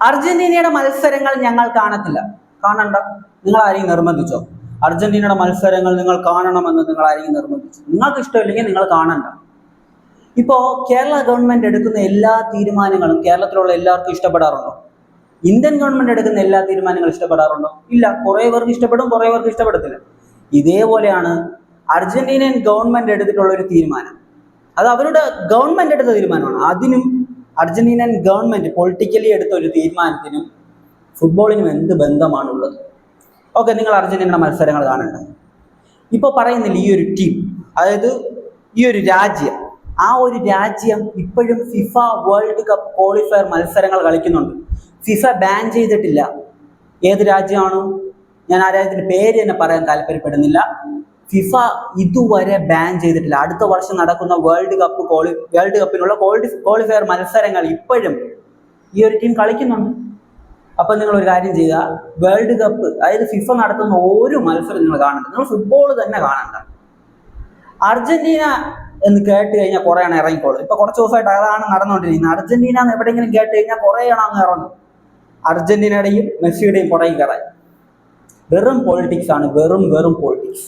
അർജന്റീനയുടെ മത്സരങ്ങൾ ഞങ്ങൾ കാണത്തില്ല. കാണണ്ട. നിങ്ങൾ ആരെയും നിർബന്ധിച്ചോ? അർജന്റീനയുടെ മത്സരങ്ങൾ നിങ്ങൾ കാണണമെന്ന് നിങ്ങൾ ആരെയും നിർബന്ധിച്ചു? നിങ്ങൾക്ക് ഇഷ്ടമില്ലെങ്കിൽ നിങ്ങൾ കാണണ്ട. ഇപ്പോ കേരള ഗവൺമെന്റ് എടുക്കുന്ന എല്ലാ തീരുമാനങ്ങളും കേരളത്തിലുള്ള എല്ലാവർക്കും ഇഷ്ടപ്പെടാറുണ്ടോ? ഇന്ത്യൻ ഗവൺമെന്റ് എടുക്കുന്ന എല്ലാ തീരുമാനങ്ങളും ഇഷ്ടപ്പെടാറുണ്ടോ? ഇല്ല. കുറെ പേർക്ക് ഇഷ്ടപ്പെടും, കുറെ പേർക്ക് ഇഷ്ടപ്പെടത്തില്ല. ഇതേപോലെയാണ് അർജന്റീനിയൻ ഗവൺമെന്റ് എടുത്തിട്ടുള്ള ഒരു തീരുമാനം. അത് അവരുടെ ഗവൺമെന്റ് എടുത്ത തീരുമാനമാണ്. അതിനും അർജന്റീനിയൻ ഗവൺമെന്റ് പൊളിറ്റിക്കലി എടുത്ത ഒരു തീരുമാനത്തിനും ഫുട്ബോളിനും എന്ത് ബന്ധമാണുള്ളത്? ഓക്കെ, നിങ്ങൾ അർജന്റീനയുടെ മത്സരങ്ങൾ കാണണ്ട. ഇപ്പോൾ പറയുന്നില്ല ഈ ഒരു ടീം, അതായത് ഈ ഒരു രാജ്യം, ആ ഒരു രാജ്യം ഇപ്പോഴും ഫിഫ വേൾഡ് കപ്പ് ക്വാളിഫയർ മത്സരങ്ങൾ കളിക്കുന്നുണ്ട്. ഫിഫ ബാൻ ചെയ്തിട്ടില്ല. ഏത് രാജ്യമാണ്? ഞാൻ ആ രാജ്യത്തിന്റെ പേര് തന്നെ പറയാൻ താല്പര്യപ്പെടുന്നില്ല. ഫിഫ ഇതുവരെ ബാൻ ചെയ്തിട്ടില്ല. അടുത്ത വർഷം നടക്കുന്ന വേൾഡ് കപ്പിനുള്ള ക്വാളിഫയർ മത്സരങ്ങൾ ഇപ്പോഴും ഈ ഒരു ടീം കളിക്കുന്നുണ്ട്. അപ്പൊ നിങ്ങൾ ഒരു കാര്യം ചെയ്യുക, വേൾഡ് കപ്പ് അതായത് ഫിഫ നടത്തുന്ന ഒരു മത്സരം നിങ്ങൾ കാണണ്ട. നിങ്ങൾ ഫുട്ബോൾ തന്നെ കാണണ്ട. അർജന്റീന എന്ന് കേട്ട് കഴിഞ്ഞാൽ കുറെ ആണ് ഇറങ്ങിക്കോളും. ഇപ്പൊ കുറച്ച് ദിവസമായിട്ട് അതാണ് നടന്നുകൊണ്ടിരിക്കുന്നത്. അർജന്റീന എന്ന് എവിടെയെങ്കിലും കേട്ട് കഴിഞ്ഞാൽ കുറെ ആണ് അങ്ങ് ഇറങ്ങും. അർജന്റീനയുടെയും മെസ്സിയുടെയും പുറകെ കയറാൻ. വെറും പൊളിറ്റിക്സ് ആണ്, വെറും പൊളിറ്റിക്സ്.